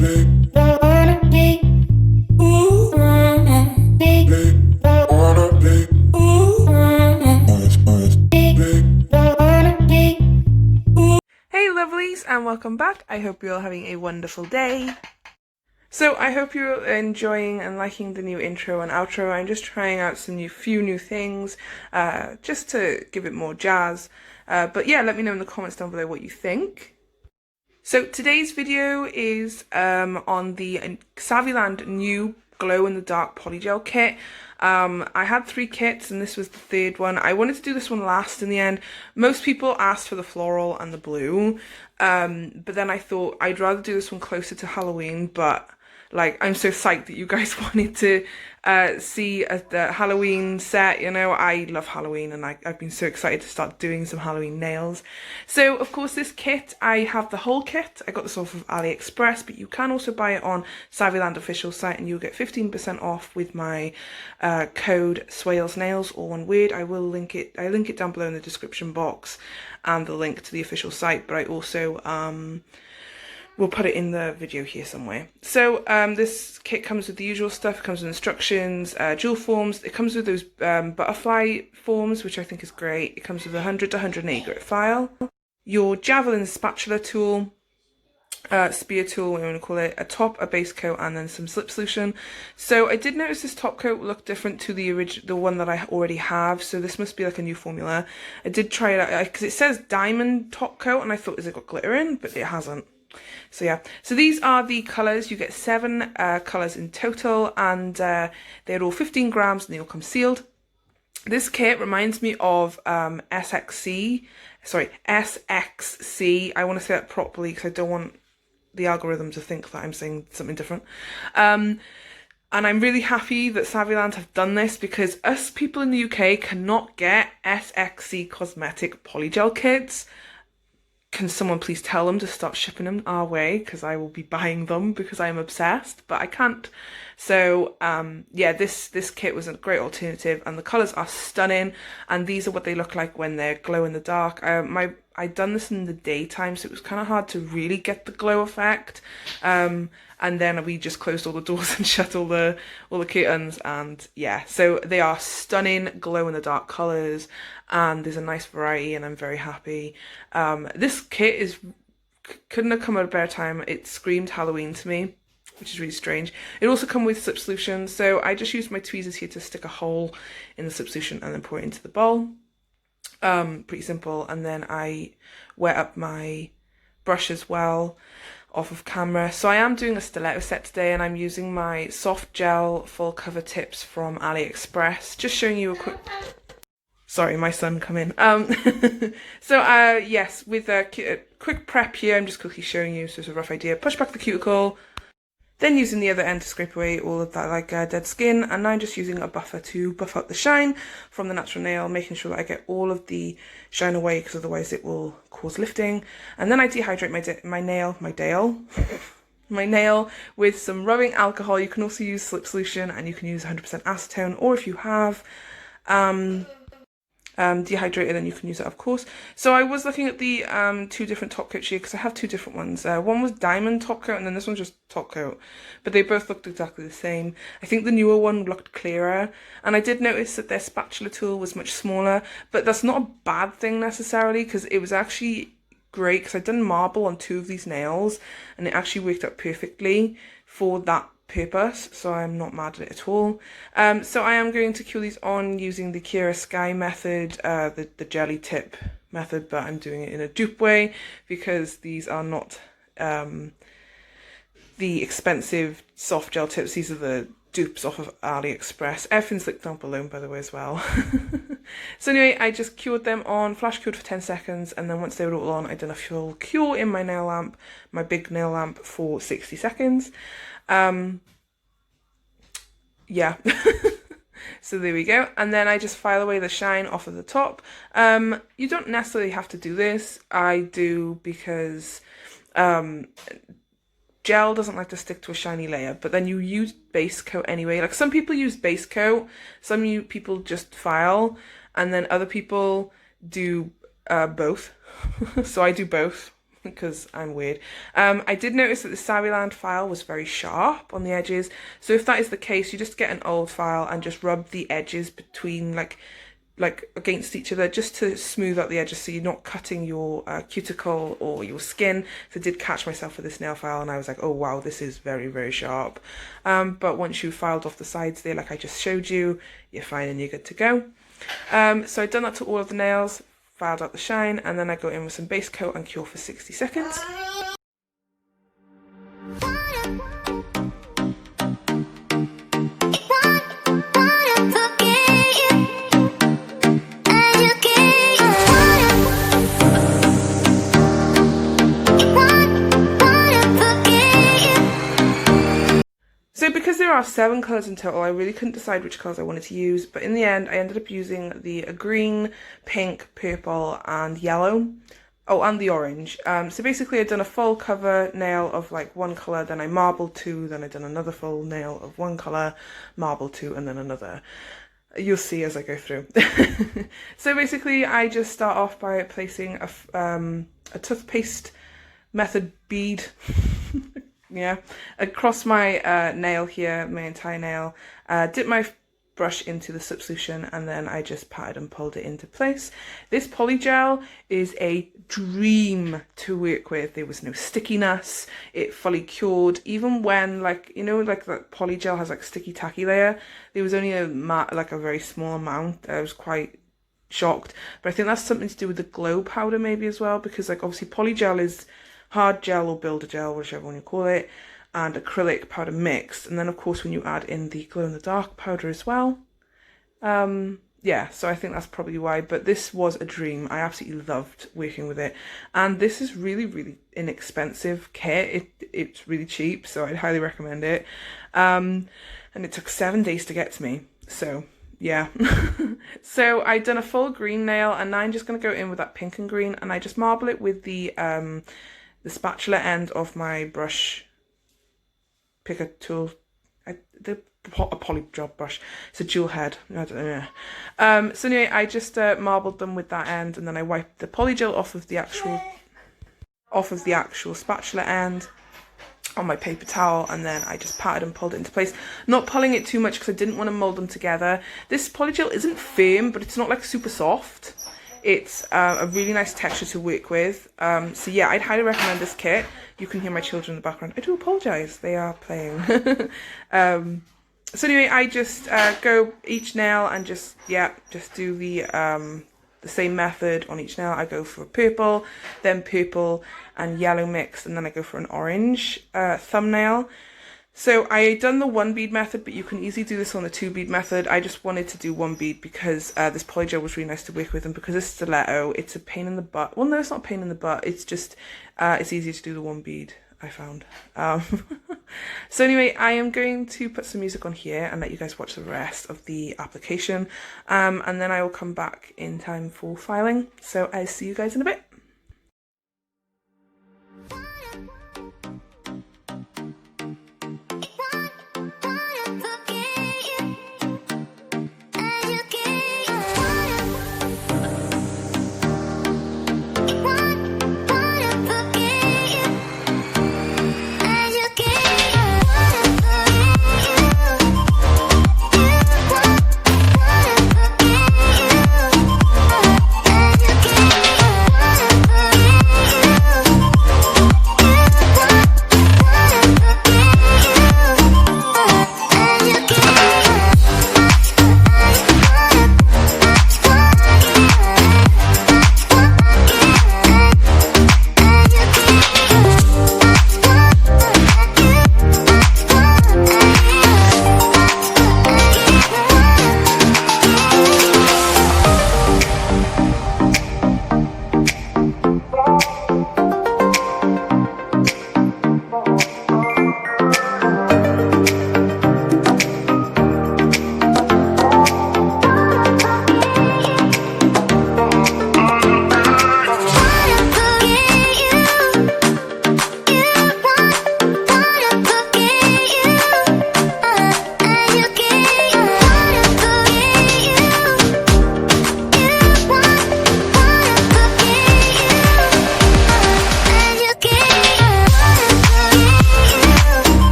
Lovelies, and welcome back. I hope you're all having a wonderful day. So I hope you're enjoying and liking the new intro and outro. I'm just trying out some few new things, just to give it more jazz. But yeah, let me know in the comments down below what you think. So today's video is on the Saviland new glow-in-the-dark polygel kit. I had 3 kits and this was the 3rd one. I wanted to do this one last in the end. Most people asked for the floral and the blue, but then I thought I'd rather do this one closer to Halloween, but like, I'm so psyched that you guys wanted to see the Halloween set. You know, I love Halloween and I've been so excited to start doing some Halloween nails. So, of course, this kit, I have the whole kit. I got this off of AliExpress, but you can also buy it on Saviland official site and you'll get 15% off with my code SWALESNAILS, all one word. I link it down below in the description box and the link to the official site, but I also we'll put it in the video here somewhere. So this kit comes with the usual stuff. It comes with instructions, jewel forms. It comes with those butterfly forms, which I think is great. It comes with a 100 to 108 grit file, your javelin spatula tool, spear tool, what you want to call it, a top, a base coat, and then some slip solution. So I did notice this top coat looked different to the one that I already have, so this must be like a new formula. I did try it out because it says diamond top coat and I thought, is it got glitter in? But it hasn't. So yeah, so these are the colours. You get 7 colours in total, and they're all 15 grams and they all come sealed. This kit reminds me of SXC. I want to say that properly because I don't want the algorithm to think that I'm saying something different. And I'm really happy that Saviland have done this because us people in the UK cannot get SXC cosmetic polygel kits. Can someone please tell them to stop shipping them our way, because I will be buying them because I'm obsessed, but I can't. So yeah, this kit was a great alternative and the colours are stunning, and these are what they look like when they're glow in the dark. I'd done this in the daytime, so it was kind of hard to really get the glow effect. And then we just closed all the doors and shut all the curtains, and yeah, so they are stunning glow in the dark colours, and there's a nice variety, and I'm very happy. This kit couldn't have come at a better time. It screamed Halloween to me, which is really strange. It also comes with slip solution, so I just used my tweezers here to stick a hole in the slip solution and then pour it into the bowl. Pretty simple. And then I wet up my brush as well off of camera. So I am doing a stiletto set today, and I'm using my soft gel full cover tips from AliExpress. Just showing you a quick... Sorry, my son come in. So yes, with a quick prep here, I'm just quickly showing you, so it's a rough idea. Push back the cuticle, then using the other end to scrape away all of that dead skin, and now I'm just using a buffer to buff up the shine from the natural nail, making sure that I get all of the shine away, because otherwise it will cause lifting. And then I dehydrate my nail with some rubbing alcohol. You can also use slip solution, and you can use 100% acetone, or if you have dehydrated, and you can use it, of course. So I was looking at the 2 different top coats here, because I have 2 different ones. One was diamond top coat, and then this one's just top coat, but they both looked exactly the same. I think the newer one looked clearer, and I did notice that their spatula tool was much smaller, but that's not a bad thing necessarily, because it was actually great, because I'd done marble on 2 of these nails and it actually worked out perfectly for that purpose, so I'm not mad at it at all. So I am going to cure these on using the Kira Sky method, the jelly tip method, but I'm doing it in a dupe way because these are not the expensive soft gel tips. These are the dupes off of AliExpress. Everything's linked down below, by the way, as well. So anyway, I just cured them on, flash cured for 10 seconds, and then once they were all on, I done a full cure in my nail lamp, my big nail lamp, for 60 seconds. Yeah. So there we go. And then I just file away the shine off of the top. You don't necessarily have to do this. I do because gel doesn't like to stick to a shiny layer, but then you use base coat anyway. Like, some people use base coat, some people just file, and then other people do both. So I do both. because I'm weird. I did notice that the Saviland file was very sharp on the edges, so if that is the case, you just get an old file and just rub the edges between like against each other just to smooth out the edges so you're not cutting your cuticle or your skin. So I did catch myself with this nail file and I was like, oh wow, this is very, very sharp. But once you've filed off the sides there, like I just showed you, you're fine and you're good to go. So I've done that to all of the nails, filed out the shine, and then I go in with some base coat and cure for 60 seconds. So because there are 7 colours in total, I really couldn't decide which colours I wanted to use, but in the end I ended up using the green, pink, purple and yellow. Oh, and the orange. So basically I'd done a full cover nail of like one colour, then I marbled 2, then I'd done another full nail of one colour, marbled 2 and then another. You'll see as I go through. So basically I just start off by placing a toothpaste method bead yeah, across my nail here, my entire nail, dip my brush into the solution and then I just patted and pulled it into place. This Polygel is a dream to work with. There was no stickiness, it fully cured, even when like, you know, like that Polygel has like sticky tacky layer, there was only a very small amount. I was quite shocked, but I think that's something to do with the glow powder maybe as well, because like obviously Polygel is hard gel or builder gel, whichever one you call it, and acrylic powder mixed. And then of course when you add in the glow in the dark powder as well. Yeah, so I think that's probably why, but this was a dream. I absolutely loved working with it. And this is really, really inexpensive kit. It's really cheap, so I'd highly recommend it. And it took 7 days to get to me, so yeah. So I'd done a full green nail and now I'm just going to go in with that pink and green and I just marble it with the spatula end of my brush picker tool, a Polygel brush. It's a dual head, I don't know. So anyway, I just marbled them with that end and then I wiped the Polygel off of the actual spatula end on my paper towel, and then I just patted and pulled it into place, not pulling it too much because I didn't want to mold them together. This Polygel isn't firm, but it's not like super soft. It's a really nice texture to work with. So yeah, I'd highly recommend this kit. You can hear my children in the background. I do apologise, they are playing. So anyway, I just go each nail and just do the same method on each nail. I go for purple, then purple and yellow mixed, and then I go for an orange thumbnail. So I done the 1 bead method, but you can easily do this on the 2 bead method. I just wanted to do 1 bead because this Polygel was really nice to work with, and because it's stiletto, it's a pain in the butt. Well, no, it's not a pain in the butt. It's just, it's easier to do the 1 bead, I found. So anyway, I am going to put some music on here and let you guys watch the rest of the application. And then I will come back in time for filing. So I'll see you guys in a bit.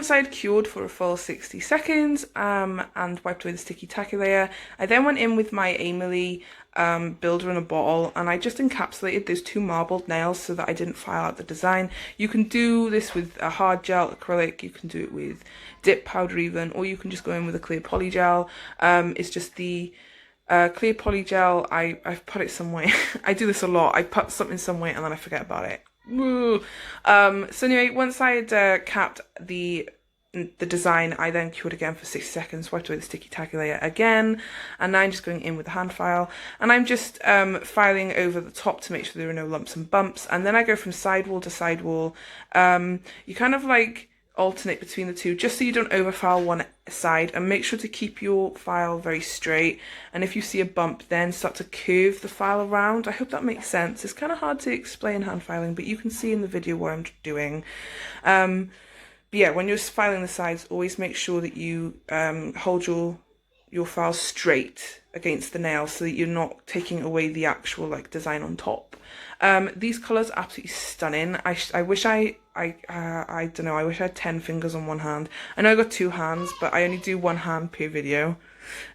once I had cured for a full 60 seconds and wiped away the sticky tacky layer, I then went in with my Emily builder in a bottle, and I just encapsulated those two marbled nails so that I didn't file out the design. You can do this with a hard gel acrylic, you can do it with dip powder even, or you can just go in with a clear polygel. It's just the clear polygel, I've put it somewhere. I do this a lot. I put something somewhere and then I forget about it. Woo. So anyway, once I had capped the design, I then cured again for 60 seconds, wiped away the sticky tacky layer again, and now I'm just going in with the hand file, and I'm just filing over the top to make sure there are no lumps and bumps, and then I go from sidewall to sidewall. You kind of like alternate between the two just so you don't overfile one side, and make sure to keep your file very straight, and if you see a bump then start to curve the file around. I hope that makes sense. It's kind of hard to explain hand filing, but you can see in the video what I'm doing. But yeah, when you're filing the sides, always make sure that you hold your file straight against the nail so that you're not taking away the actual like design on top. These colours are absolutely stunning. I wish I don't know, I wish I had 10 fingers on one hand. I know I got 2 hands, but I only do one hand per video.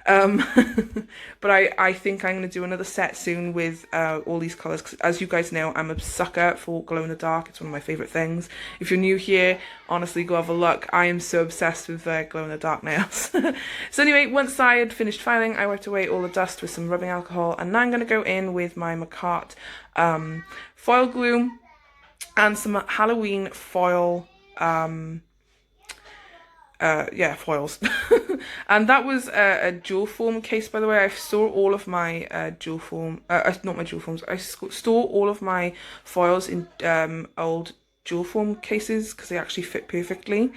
But I think I'm going to do another set soon with all these colours, because as you guys know, I'm a sucker for glow in the dark. It's one of my favourite things. If you're new here, honestly, go have a look. I am so obsessed with glow in the dark nails. So anyway, once I had finished filing, I wiped away all the dust with some rubbing alcohol, and now I'm going to go in with my Macart foil glue and some Halloween foil foils. And that was a jewel form case, by the way. I store all of my not my jewel forms, I store all of my foils in old jewel form cases because they actually fit perfectly.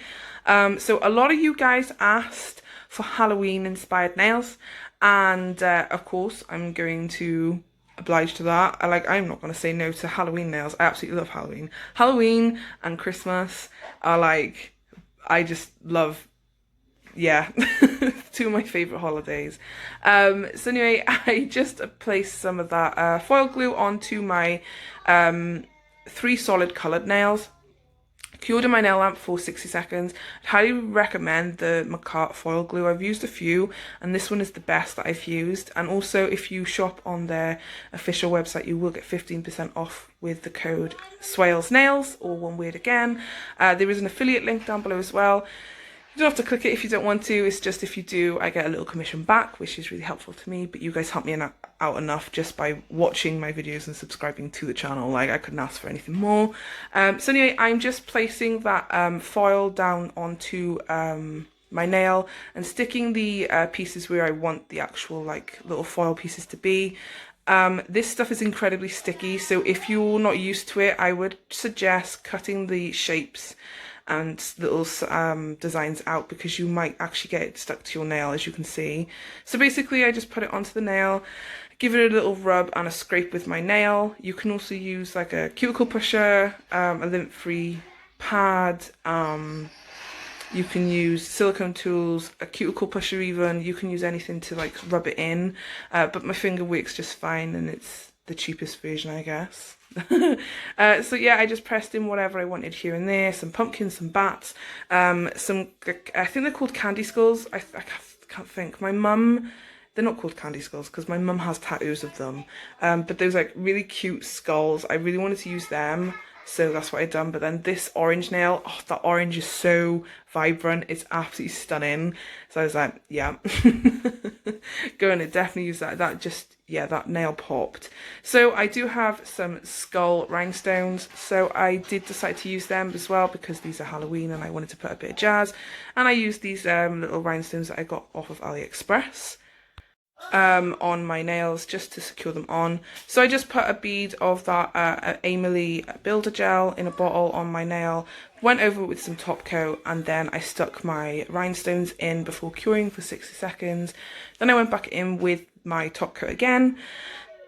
So a lot of you guys asked for Halloween inspired nails, and of course I'm going to oblige to that. I'm not going to say no to Halloween nails. I absolutely love Halloween. Halloween and Christmas are like, I just love, yeah, 2 of my favourite holidays. So anyway, I just placed some of that foil glue onto my 3 solid coloured nails. Cured in my nail lamp for 60 seconds. I'd highly recommend the Macart foil glue. I've used a few, and this one is the best that I've used. And also, if you shop on their official website, you will get 15% off with the code SWALESNAILS, or one word again. There is an affiliate link down below as well. You don't have to click it if you don't want to. It's just if you do, I get a little commission back, which is really helpful to me. But you guys help me out enough just by watching my videos and subscribing to the channel. Like, I couldn't ask for anything more. So anyway, I'm just placing that foil down onto my nail and sticking the pieces where I want the actual like little foil pieces to be. This stuff is incredibly sticky, so if you're not used to it, I would suggest cutting the shapes and little designs out, because you might actually get it stuck to your nail, as you can see. So basically I just put it onto the nail, give it a little rub and a scrape with my nail. You can also use like a cuticle pusher, a lint-free pad, you can use silicone tools, a cuticle pusher even. You can use anything to like rub it in, but my finger works just fine, and it's the cheapest version, I guess. So yeah, I just pressed in whatever I wanted here and there, some pumpkins, some bats, some, I think they're called candy skulls. I can't think. My mum, they're not called candy skulls because my mum has tattoos of them, but those like really cute skulls, I really wanted to use them. So that's what I've done. But then this orange nail, oh, that orange is so vibrant. It's absolutely stunning. So I was like, yeah, go on, definitely use that. That just, yeah, that nail popped. So I do have some skull rhinestones. So I did decide to use them as well because these are Halloween and I wanted to put a bit of jazz. And I used these little rhinestones that I got off of AliExpress on my nails just to secure them on. So I just put a bead of that Emily builder gel in a bottle on my nail, went over it with some top coat, and then I stuck my rhinestones in before curing for 60 seconds. Then I went back in with my top coat again,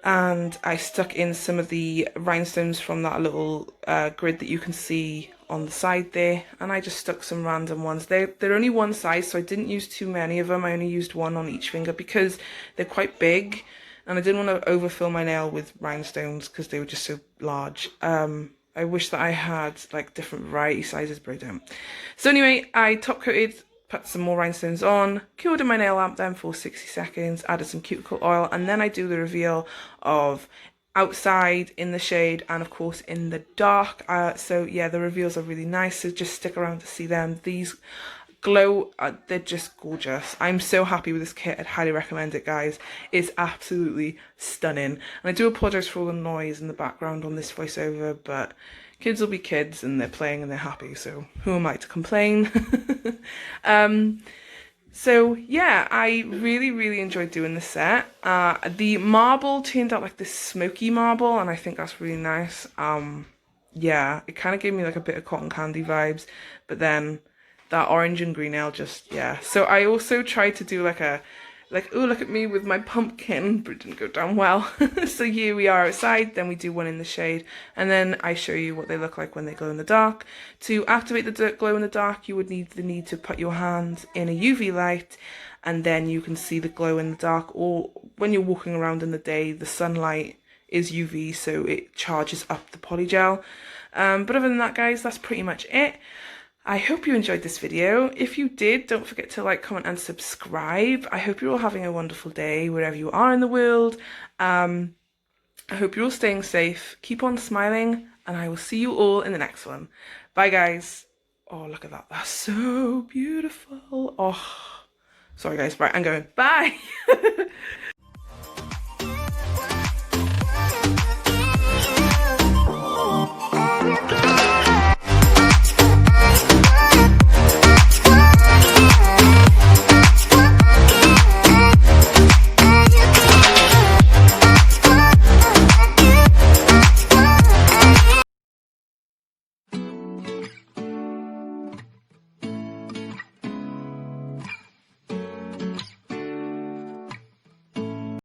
and I stuck in some of the rhinestones from that little grid that you can see on the side there, and I just stuck some random ones. They're only one size, so I didn't use too many of them. I only used one on each finger because they're quite big, and I didn't want to overfill my nail with rhinestones because they were just so large. I I wish that I had like different variety sizes, but I don't. So anyway, I top coated, put some more rhinestones on, cured in my nail lamp then for 60 seconds, added some cuticle oil, and then I do the reveal of outside in the shade and of course in the dark. So yeah, the reveals are really nice, so just stick around to see them. These glow, they're just gorgeous. I'm so happy with this kit. I'd highly recommend it, guys. It's absolutely stunning. And I do apologise for all the noise in the background on this voiceover, but kids will be kids and they're playing and they're happy, so who am I to complain? So yeah, I really enjoyed doing the set. The marble turned out like this smoky marble, and I think that's really nice. Yeah, it kind of gave me like a bit of cotton candy vibes, but then that orange and green ale just, yeah. So I also tried to do like a, oh, look at me with my pumpkin, but it didn't go down well. So here we are outside, then we do one in the shade, and then I show you what they look like when they glow in the dark. To activate the glow in the dark, you would need to put your hand in a UV light, and then you can see the glow in the dark, or when you're walking around in the day, the sunlight is UV, so it charges up the polygel. But other than that, guys, that's pretty much it. I hope you enjoyed this video. If you did, don't forget to like, comment and subscribe. I hope you're all having a wonderful day wherever you are in the world. I hope you're all staying safe. Keep on smiling, and I will see you all in the next one. Bye, guys. Oh, look at that. That's so beautiful. Oh, sorry, guys. Right, I'm going. Bye.